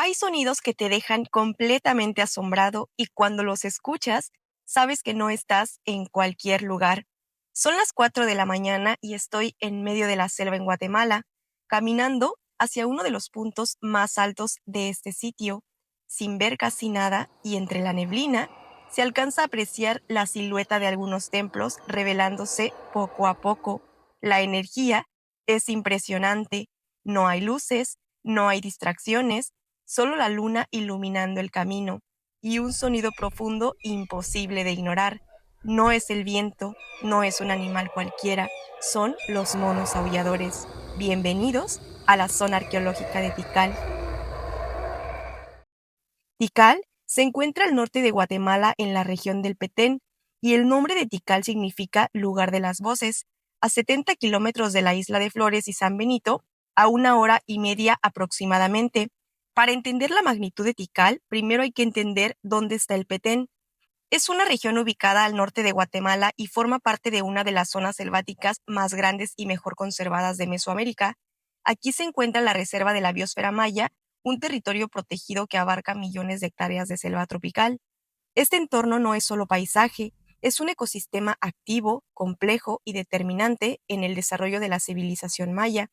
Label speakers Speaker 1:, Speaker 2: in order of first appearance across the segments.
Speaker 1: Hay sonidos que te dejan completamente asombrado y cuando los escuchas, sabes que no estás en cualquier lugar. Son las 4 de la mañana y estoy en medio de la selva en Guatemala, caminando hacia uno de los puntos más altos de este sitio. Sin ver casi nada y entre la neblina, se alcanza a apreciar la silueta de algunos templos revelándose poco a poco. La energía es impresionante. No hay luces, no hay distracciones, solo la luna iluminando el camino y un sonido profundo imposible de ignorar. No es el viento, no es un animal cualquiera, son los monos aulladores. Bienvenidos a la zona arqueológica de Tikal. Tikal se encuentra al norte de Guatemala en la región del Petén y el nombre de Tikal significa lugar de las voces, a 70 kilómetros de la isla de Flores y San Benito, a 1 hora y media aproximadamente. Para entender la magnitud de Tikal, primero hay que entender dónde está el Petén. Es una región ubicada al norte de Guatemala y forma parte de una de las zonas selváticas más grandes y mejor conservadas de Mesoamérica. Aquí se encuentra la Reserva de la Biosfera Maya, un territorio protegido que abarca millones de hectáreas de selva tropical. Este entorno no es solo paisaje, es un ecosistema activo, complejo y determinante en el desarrollo de la civilización maya.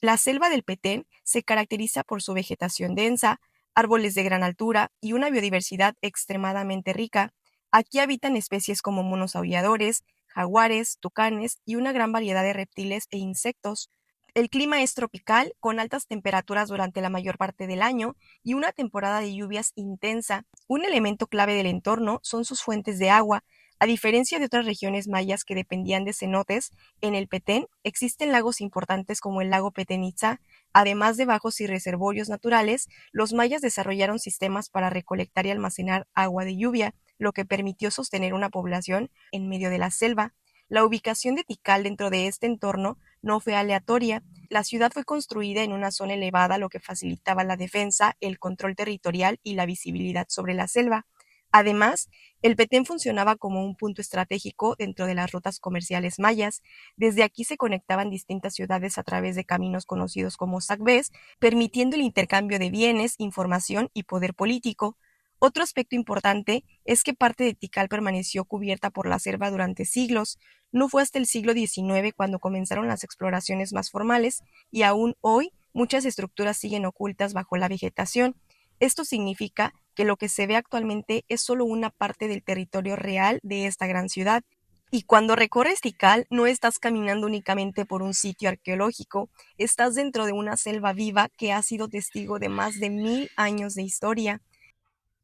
Speaker 1: La selva del Petén se caracteriza por su vegetación densa, árboles de gran altura y una biodiversidad extremadamente rica. Aquí habitan especies como monos aulladores, jaguares, tucanes y una gran variedad de reptiles e insectos. El clima es tropical, con altas temperaturas durante la mayor parte del año y una temporada de lluvias intensa. Un elemento clave del entorno son sus fuentes de agua. A diferencia de otras regiones mayas que dependían de cenotes, en el Petén existen lagos importantes como el lago Petén Itzá. Además de bajos y reservorios naturales, los mayas desarrollaron sistemas para recolectar y almacenar agua de lluvia, lo que permitió sostener una población en medio de la selva. La ubicación de Tikal dentro de este entorno no fue aleatoria. La ciudad fue construida en una zona elevada, lo que facilitaba la defensa, el control territorial y la visibilidad sobre la selva. Además, el Petén funcionaba como un punto estratégico dentro de las rutas comerciales mayas. Desde aquí se conectaban distintas ciudades a través de caminos conocidos como sacbés, permitiendo el intercambio de bienes, información y poder político. Otro aspecto importante es que parte de Tikal permaneció cubierta por la selva durante siglos. No fue hasta el siglo XIX cuando comenzaron las exploraciones más formales y aún hoy muchas estructuras siguen ocultas bajo la vegetación. Esto significa que lo que se ve actualmente es solo una parte del territorio real de esta gran ciudad. Y cuando recorres Tikal, no estás caminando únicamente por un sitio arqueológico, estás dentro de una selva viva que ha sido testigo de más de 1000 años de historia.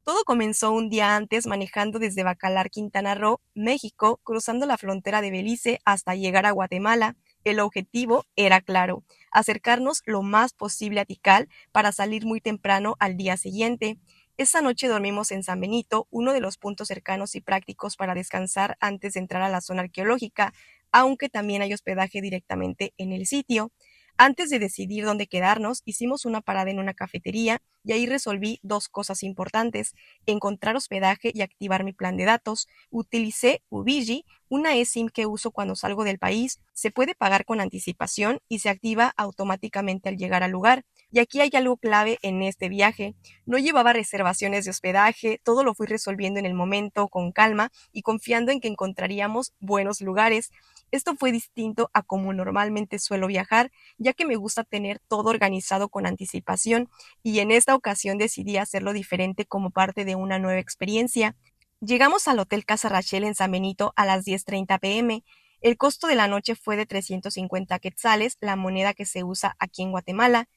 Speaker 1: Todo comenzó un día antes manejando desde Bacalar, Quintana Roo, México, cruzando la frontera de Belice hasta llegar a Guatemala. El objetivo era claro, acercarnos lo más posible a Tikal para salir muy temprano al día siguiente. Esa noche dormimos en San Benito, uno de los puntos cercanos y prácticos para descansar antes de entrar a la zona arqueológica, aunque también hay hospedaje directamente en el sitio. Antes de decidir dónde quedarnos, hicimos una parada en una cafetería y ahí resolví dos cosas importantes: encontrar hospedaje y activar mi plan de datos. Utilicé Ubiji, una eSIM que uso cuando salgo del país. Se puede pagar con anticipación y se activa automáticamente al llegar al lugar. Y aquí hay algo clave en este viaje. No llevaba reservaciones de hospedaje, todo lo fui resolviendo en el momento, con calma y confiando en que encontraríamos buenos lugares. Esto fue distinto a como normalmente suelo viajar, ya que me gusta tener todo organizado con anticipación, y en esta ocasión decidí hacerlo diferente como parte de una nueva experiencia. Llegamos al Hotel Casa Rachel en San Benito a las 10:30 pm. El costo de la noche fue de 350 quetzales, la moneda que se usa aquí en Guatemala.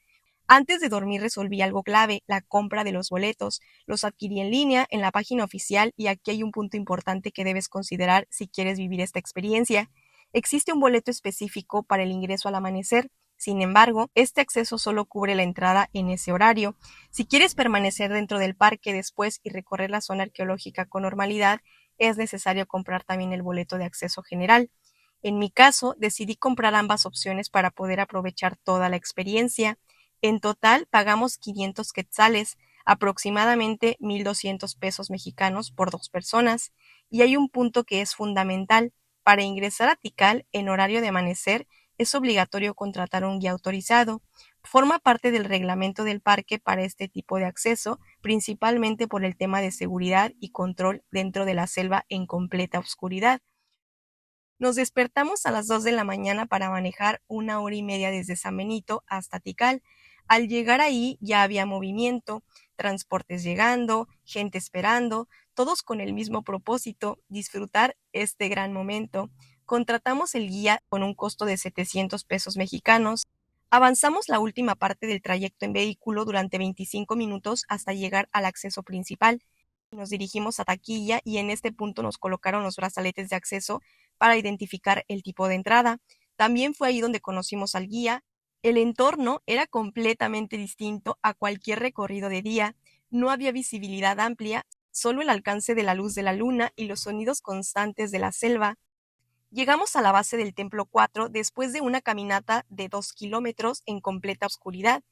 Speaker 1: Antes de dormir resolví algo clave: la compra de los boletos. Los adquirí en línea en la página oficial y aquí hay un punto importante que debes considerar si quieres vivir esta experiencia. Existe un boleto específico para el ingreso al amanecer. Sin embargo, este acceso solo cubre la entrada en ese horario. Si quieres permanecer dentro del parque después y recorrer la zona arqueológica con normalidad, es necesario comprar también el boleto de acceso general. En mi caso, decidí comprar ambas opciones para poder aprovechar toda la experiencia. En total, pagamos 500 quetzales, aproximadamente 1,200 pesos mexicanos por dos personas. Y hay un punto que es fundamental: para ingresar a Tikal en horario de amanecer es obligatorio contratar un guía autorizado. Forma parte del reglamento del parque para este tipo de acceso, principalmente por el tema de seguridad y control dentro de la selva en completa oscuridad. Nos despertamos a las 2 de la mañana para manejar 1 hora y media desde San Benito hasta Tikal. Al llegar ahí ya había movimiento, transportes llegando, gente esperando, todos con el mismo propósito, disfrutar este gran momento. Contratamos el guía con un costo de 700 pesos mexicanos. Avanzamos la última parte del trayecto en vehículo durante 25 minutos hasta llegar al acceso principal. Nos dirigimos a taquilla y en este punto nos colocaron los brazaletes de acceso para identificar el tipo de entrada. También fue ahí donde conocimos al guía. El entorno era completamente distinto a cualquier recorrido de día. No había visibilidad amplia, solo el alcance de la luz de la luna y los sonidos constantes de la selva. Llegamos a la base del Templo 4 después de una caminata de 2 kilómetros en completa oscuridad.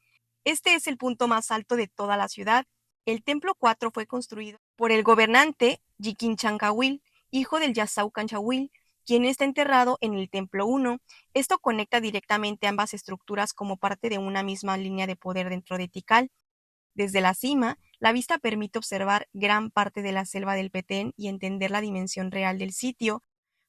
Speaker 1: Este es el punto más alto de toda la ciudad. El Templo 4 fue construido por el gobernante Yiquinchancawil, hijo del Yassaucanchawil, quien está enterrado en el Templo 1. Esto conecta directamente ambas estructuras como parte de una misma línea de poder dentro de Tikal. Desde la cima, la vista permite observar gran parte de la selva del Petén y entender la dimensión real del sitio.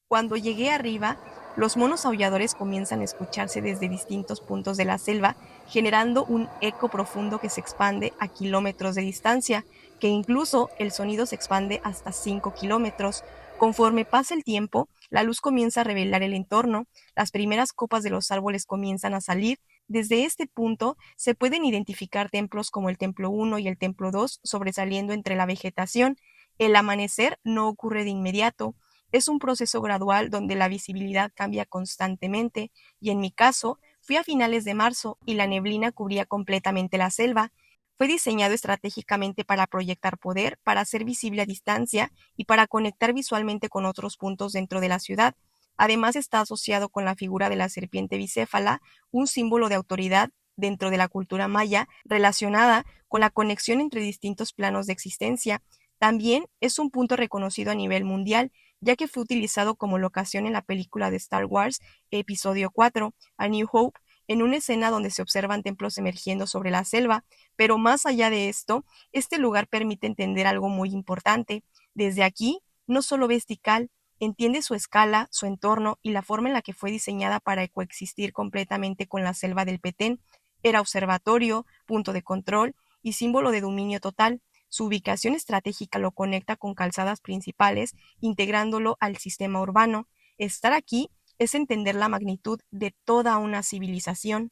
Speaker 1: Cuando llegué arriba, los monos aulladores comienzan a escucharse desde distintos puntos de la selva, generando un eco profundo que se expande a kilómetros de distancia, que incluso el sonido se expande hasta 5 kilómetros. Conforme pasa el tiempo, la luz comienza a revelar el entorno, las primeras copas de los árboles comienzan a salir. Desde este punto se pueden identificar templos como el Templo 1 y el Templo 2 sobresaliendo entre la vegetación. El amanecer no ocurre de inmediato, es un proceso gradual donde la visibilidad cambia constantemente y en mi caso fui a finales de marzo y la neblina cubría completamente la selva. Fue diseñado estratégicamente para proyectar poder, para ser visible a distancia y para conectar visualmente con otros puntos dentro de la ciudad. Además está asociado con la figura de la serpiente bicéfala, un símbolo de autoridad dentro de la cultura maya relacionada con la conexión entre distintos planos de existencia. También es un punto reconocido a nivel mundial, ya que fue utilizado como locación en la película de Star Wars, Episodio 4, A New Hope, en una escena donde se observan templos emergiendo sobre la selva. Pero más allá de esto, este lugar permite entender algo muy importante. Desde aquí, no solo ves Tikal, entiende su escala, su entorno y la forma en la que fue diseñada para coexistir completamente con la selva del Petén. Era observatorio, punto de control y símbolo de dominio total. Su ubicación estratégica lo conecta con calzadas principales, integrándolo al sistema urbano. Estar aquí es entender la magnitud de toda una civilización.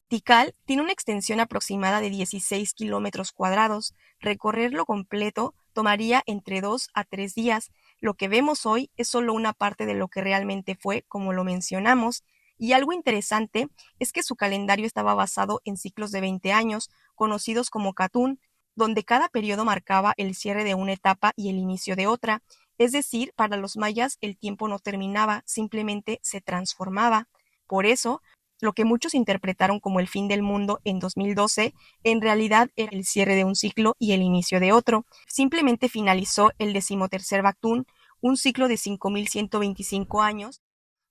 Speaker 1: Tikal tiene una extensión aproximada de 16 kilómetros cuadrados. Recorrerlo completo tomaría entre 2 a 3 días. Lo que vemos hoy es solo una parte de lo que realmente fue, como lo mencionamos. Y algo interesante es que su calendario estaba basado en ciclos de 20 años, conocidos como Katun, donde cada periodo marcaba el cierre de una etapa y el inicio de otra. Es decir, para los mayas el tiempo no terminaba, simplemente se transformaba. Por eso, lo que muchos interpretaron como el fin del mundo en 2012, en realidad era el cierre de un ciclo y el inicio de otro. Simplemente finalizó el 13º Baktun, un ciclo de 5.125 años,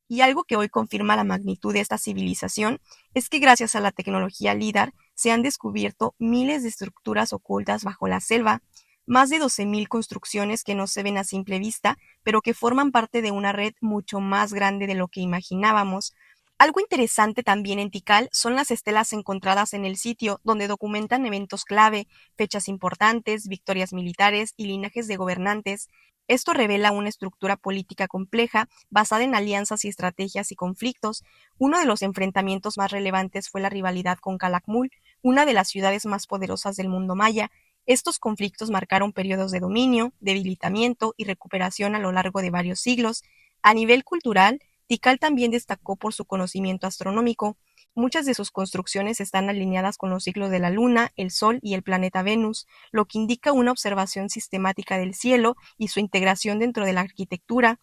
Speaker 1: y algo que hoy confirma la magnitud de esta civilización es que gracias a la tecnología LIDAR se han descubierto miles de estructuras ocultas bajo la selva, más de 12.000 construcciones que no se ven a simple vista, pero que forman parte de una red mucho más grande de lo que imaginábamos. Algo interesante también en Tikal son las estelas encontradas en el sitio, donde documentan eventos clave, fechas importantes, victorias militares y linajes de gobernantes. Esto revela una estructura política compleja, basada en alianzas y estrategias y conflictos. Uno de los enfrentamientos más relevantes fue la rivalidad con Calakmul, una de las ciudades más poderosas del mundo maya. Estos conflictos marcaron periodos de dominio, debilitamiento y recuperación a lo largo de varios siglos. A nivel cultural, Tikal también destacó por su conocimiento astronómico. Muchas de sus construcciones están alineadas con los ciclos de la Luna, el Sol y el planeta Venus, lo que indica una observación sistemática del cielo y su integración dentro de la arquitectura.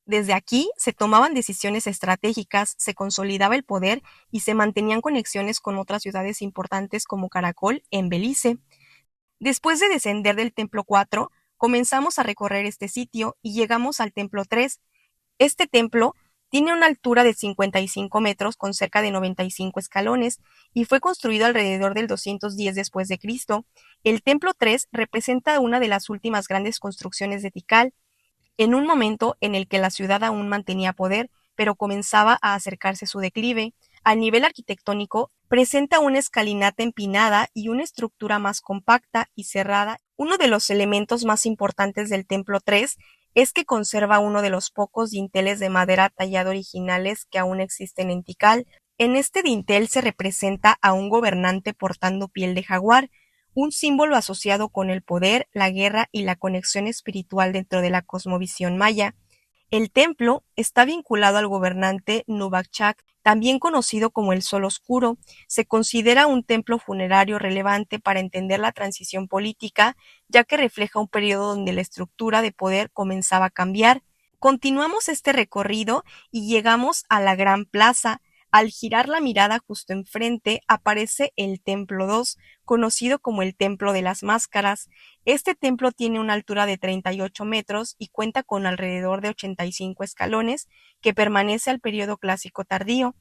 Speaker 1: Desde aquí se tomaban decisiones estratégicas, se consolidaba el poder y se mantenían conexiones con otras ciudades importantes como Caracol en Belice. Después de descender del Templo 4, comenzamos a recorrer este sitio y llegamos al Templo 3. Este templo Tiene una altura de 55 metros con cerca de 95 escalones y fue construido alrededor del 210 después de Cristo. El Templo 3 representa una de las últimas grandes construcciones de Tikal, en un momento en el que la ciudad aún mantenía poder, pero comenzaba a acercarse su declive. A nivel arquitectónico, presenta una escalinata empinada y una estructura más compacta y cerrada. Uno de los elementos más importantes del Templo 3 es que conserva uno de los pocos dinteles de madera tallado originales que aún existen en Tikal. En este dintel se representa a un gobernante portando piel de jaguar, un símbolo asociado con el poder, la guerra y la conexión espiritual dentro de la cosmovisión maya. El templo está vinculado al gobernante Nubakchak, también conocido como el Sol Oscuro. Se considera un templo funerario relevante para entender la transición política, ya que refleja un periodo donde la estructura de poder comenzaba a cambiar. Continuamos este recorrido y llegamos a la Gran Plaza. Al girar la mirada justo enfrente aparece el Templo 2, conocido como el Templo de las Máscaras. Este templo tiene una altura de 38 metros y cuenta con alrededor de 85 escalones que permanece al periodo clásico tardío.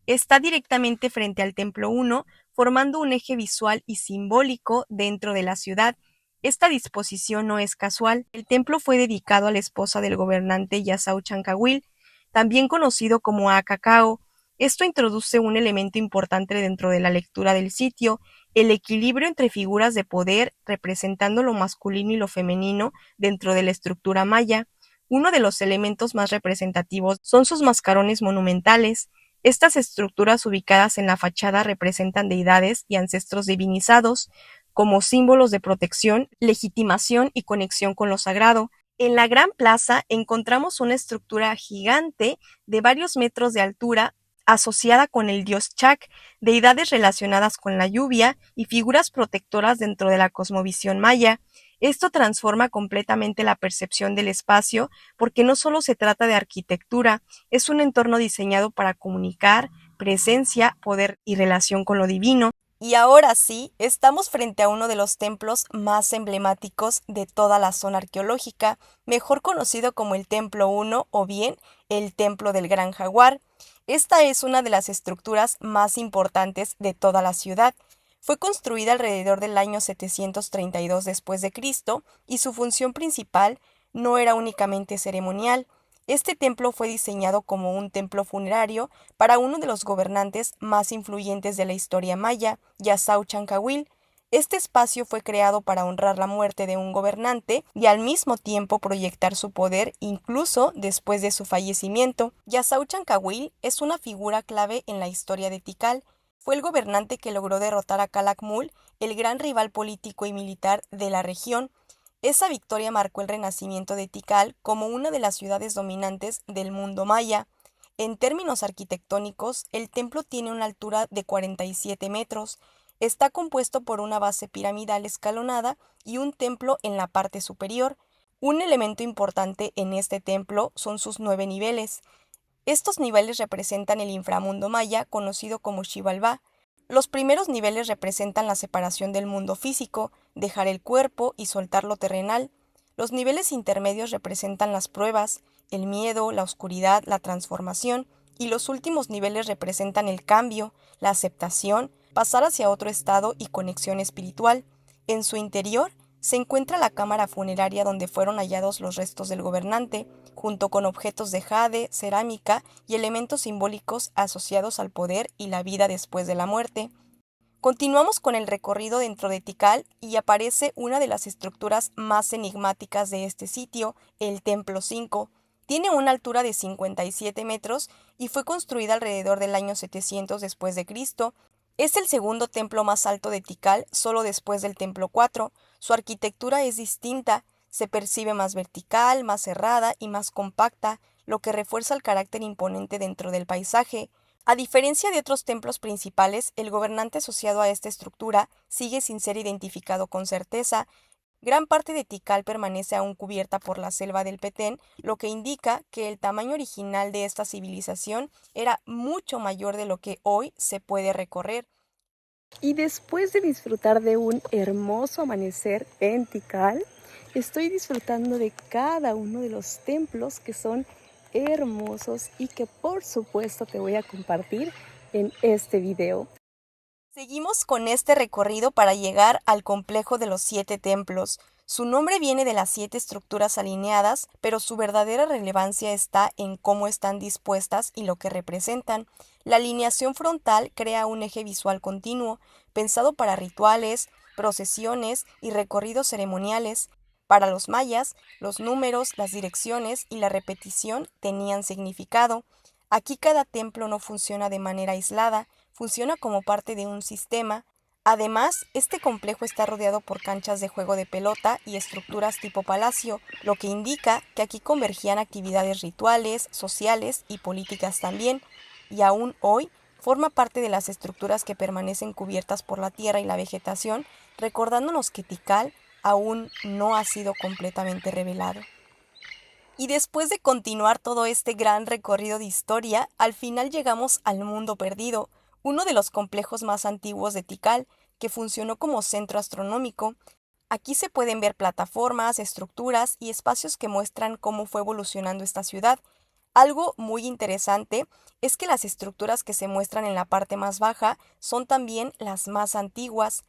Speaker 1: Está directamente frente al Templo 1, formando un eje visual y simbólico dentro de la ciudad. Esta disposición no es casual. El templo fue dedicado a la esposa del gobernante Yasau Chancawil, también conocido como Acacao. Esto introduce un elemento importante dentro de la lectura del sitio, el equilibrio entre figuras de poder representando lo masculino y lo femenino dentro de la estructura maya. Uno de los elementos más representativos son sus mascarones monumentales. Estas estructuras ubicadas en la fachada representan deidades y ancestros divinizados, como símbolos de protección, legitimación y conexión con lo sagrado. En la gran plaza encontramos una estructura gigante de varios metros de altura asociada con el dios Chak, deidades relacionadas con la lluvia y figuras protectoras dentro de la cosmovisión maya. Esto transforma completamente la percepción del espacio porque no solo se trata de arquitectura, es un entorno diseñado para comunicar presencia, poder y relación con lo divino. Y ahora sí, estamos frente a uno de los templos más emblemáticos de toda la zona arqueológica, mejor conocido como el Templo 1 o bien el Templo del Gran Jaguar. Esta es una de las estructuras más importantes de toda la ciudad. Fue construida alrededor del año 732 después de Cristo y su función principal no era únicamente ceremonial. Este templo fue diseñado como un templo funerario para uno de los gobernantes más influyentes de la historia maya, Yasau Chancawil. Este espacio fue creado para honrar la muerte de un gobernante y al mismo tiempo proyectar su poder incluso después de su fallecimiento. Yasau Chancawil es una figura clave en la historia de Tikal. Fue el gobernante que logró derrotar a Calakmul, el gran rival político y militar de la región. Esa victoria marcó el renacimiento de Tikal como una de las ciudades dominantes del mundo maya. En términos arquitectónicos, el templo tiene una altura de 47 metros. Está compuesto por una base piramidal escalonada y un templo en la parte superior. Un elemento importante en este templo son sus 9 niveles. Estos niveles representan el inframundo maya, conocido como Xibalbá. Los primeros niveles representan la separación del mundo físico, dejar el cuerpo y soltar lo terrenal. Los niveles intermedios representan las pruebas, el miedo, la oscuridad, la transformación, y los últimos niveles representan el cambio, la aceptación, pasar hacia otro estado y conexión espiritual. En su interior se encuentra la cámara funeraria donde fueron hallados los restos del gobernante, junto con objetos de jade, cerámica y elementos simbólicos asociados al poder y la vida después de la muerte. Continuamos con el recorrido dentro de Tikal y aparece una de las estructuras más enigmáticas de este sitio, el Templo 5. Tiene una altura de 57 metros y fue construida alrededor del año 700 después de Cristo. Es el segundo templo más alto de Tikal, solo después del Templo 4. Su arquitectura es distinta, se percibe más vertical, más cerrada y más compacta, lo que refuerza el carácter imponente dentro del paisaje. A diferencia de otros templos principales, el gobernante asociado a esta estructura sigue sin ser identificado con certeza. Gran parte de Tikal permanece aún cubierta por la selva del Petén, lo que indica que el tamaño original de esta civilización era mucho mayor de lo que hoy se puede recorrer. Y después de disfrutar de un hermoso amanecer en Tikal, estoy disfrutando de cada uno de los templos que son
Speaker 2: hermosos y que por supuesto te voy a compartir en este video.
Speaker 1: Seguimos con este recorrido para llegar al complejo de los 7 templos. Su nombre viene de las 7 estructuras alineadas, pero su verdadera relevancia está en cómo están dispuestas y lo que representan. La alineación frontal crea un eje visual continuo, pensado para rituales, procesiones y recorridos ceremoniales. Para los mayas, los números, las direcciones y la repetición tenían significado. Aquí cada templo no funciona de manera aislada, funciona como parte de un sistema. Además, este complejo está rodeado por canchas de juego de pelota y estructuras tipo palacio, lo que indica que aquí convergían actividades rituales, sociales y políticas también, y aún hoy forma parte de las estructuras que permanecen cubiertas por la tierra y la vegetación, recordándonos que Tikal aún no ha sido completamente revelado. Y después de continuar todo este gran recorrido de historia, al final llegamos al Mundo Perdido, uno de los complejos más antiguos de Tikal, que funcionó como centro astronómico. Aquí se pueden ver plataformas, estructuras y espacios que muestran cómo fue evolucionando esta ciudad. Algo muy interesante es que las estructuras que se muestran en la parte más baja son también las más antiguas.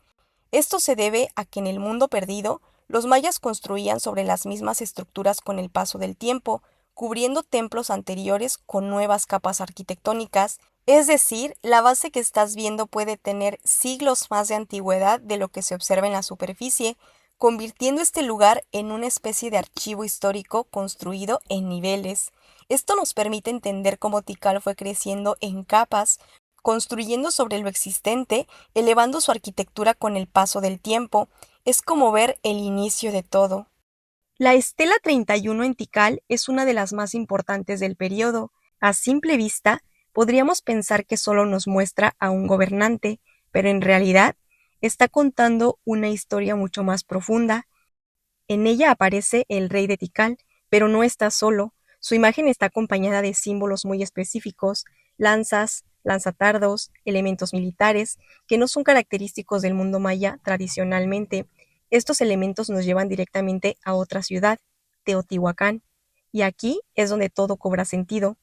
Speaker 1: Esto se debe a que en el mundo perdido, los mayas construían sobre las mismas estructuras con el paso del tiempo, cubriendo templos anteriores con nuevas capas arquitectónicas. Es decir, la base que estás viendo puede tener siglos más de antigüedad de lo que se observa en la superficie, convirtiendo este lugar en una especie de archivo histórico construido en niveles. Esto nos permite entender cómo Tikal fue creciendo en capas, construyendo sobre lo existente, elevando su arquitectura con el paso del tiempo. Es como ver el inicio de todo. La estela 31 en Tikal es una de las más importantes del periodo. A simple vista, podríamos pensar que solo nos muestra a un gobernante, pero en realidad está contando una historia mucho más profunda. En ella aparece el rey de Tikal, pero no está solo. Su imagen está acompañada de símbolos muy específicos, lanzas, lanzatardos, elementos militares, que no son característicos del mundo maya tradicionalmente. Estos elementos nos llevan directamente a otra ciudad, Teotihuacán, y aquí es donde todo cobra sentido.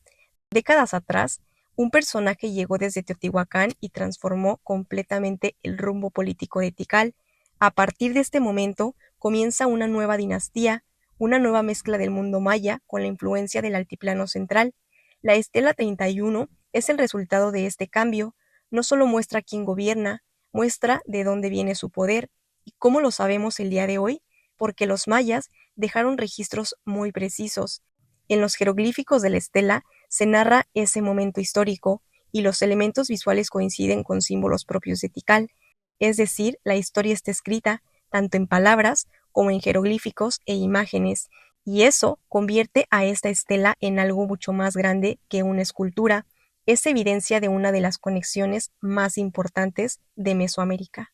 Speaker 1: Décadas atrás, un personaje llegó desde Teotihuacán y transformó completamente el rumbo político de Tikal. A partir de este momento, comienza una nueva dinastía, una nueva mezcla del mundo maya con la influencia del altiplano central. La estela 31 es el resultado de este cambio. No solo muestra quién gobierna, muestra de dónde viene su poder. ¿Y cómo lo sabemos el día de hoy? Porque los mayas dejaron registros muy precisos. En los jeroglíficos de la estela se narra ese momento histórico y los elementos visuales coinciden con símbolos propios de Tikal, es decir, la historia está escrita tanto en palabras como en jeroglíficos e imágenes, y eso convierte a esta estela en algo mucho más grande que una escultura. Es evidencia de una de las conexiones más importantes de Mesoamérica.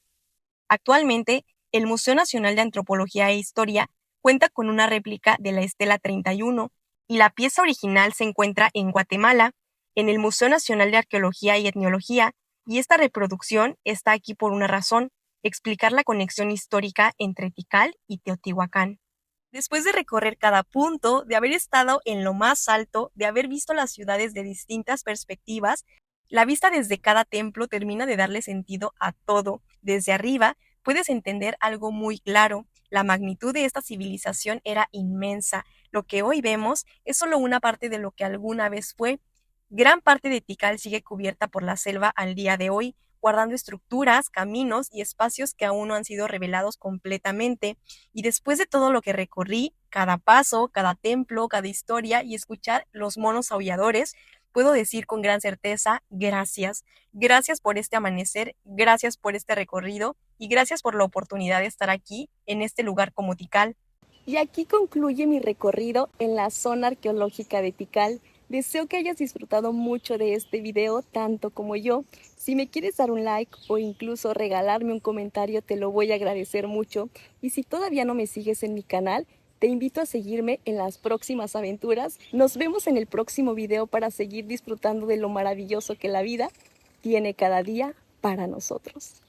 Speaker 1: Actualmente, el Museo Nacional de Antropología e Historia cuenta con una réplica de la estela 31 y la pieza original se encuentra en Guatemala, en el Museo Nacional de Arqueología y Etnología, y esta reproducción está aquí por una razón: explicar la conexión histórica entre Tikal y Teotihuacán. Después de recorrer cada punto, de haber estado en lo más alto, de haber visto las ciudades de distintas perspectivas, la vista desde cada templo termina de darle sentido a todo. Desde arriba puedes entender algo muy claro: la magnitud de esta civilización era inmensa. Lo que hoy vemos es solo una parte de lo que alguna vez fue. Gran parte de Tikal sigue cubierta por la selva al día de hoy, guardando estructuras, caminos y espacios que aún no han sido revelados completamente. Y después de todo lo que recorrí, cada paso, cada templo, cada historia, y escuchar los monos aulladores, puedo decir con gran certeza: gracias. Gracias por este amanecer, gracias por este recorrido y gracias por la oportunidad de estar aquí, en este lugar como Tikal.
Speaker 2: Y aquí concluye mi recorrido en la zona arqueológica de Tikal. Deseo que hayas disfrutado mucho de este video, tanto como yo. Si me quieres dar un like o incluso regalarme un comentario, te lo voy a agradecer mucho. Y si todavía no me sigues en mi canal, te invito a seguirme en las próximas aventuras. Nos vemos en el próximo video para seguir disfrutando de lo maravilloso que la vida tiene cada día para nosotros.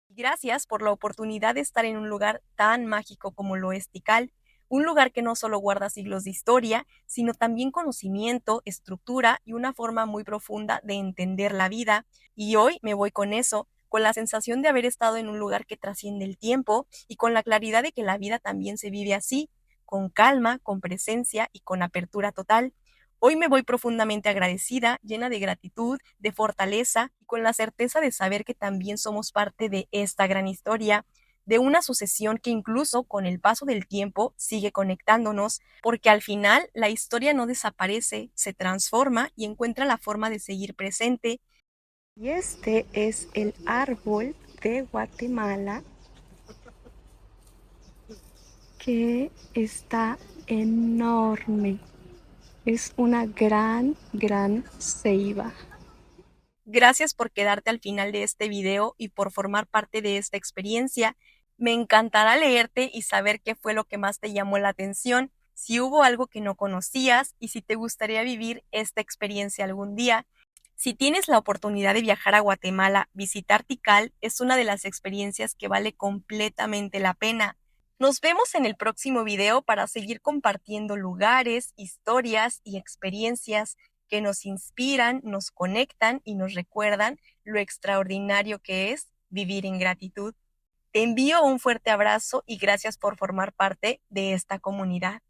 Speaker 1: Gracias por la oportunidad de estar en un lugar tan mágico como lo es Tikal, un lugar que no solo guarda siglos de historia, sino también conocimiento, estructura y una forma muy profunda de entender la vida. Y hoy me voy con eso, con la sensación de haber estado en un lugar que trasciende el tiempo y con la claridad de que la vida también se vive así, con calma, con presencia y con apertura total. Hoy me voy profundamente agradecida, llena de gratitud, de fortaleza y con la certeza de saber que también somos parte de esta gran historia, de una sucesión que incluso con el paso del tiempo sigue conectándonos, porque al final la historia no desaparece, se transforma y encuentra la forma de seguir presente. Y este es el árbol de Guatemala que está enorme. Es una gran ceiba. Gracias por quedarte al final de este video y por formar parte de esta experiencia. Me encantará leerte y saber qué fue lo que más te llamó la atención, si hubo algo que no conocías y si te gustaría vivir esta experiencia algún día. Si tienes la oportunidad de viajar a Guatemala, visitar Tikal es una de las experiencias que vale completamente la pena. Nos vemos en el próximo video para seguir compartiendo lugares, historias y experiencias que nos inspiran, nos conectan y nos recuerdan lo extraordinario que es vivir en gratitud. Te envío un fuerte abrazo y gracias por formar parte de esta comunidad.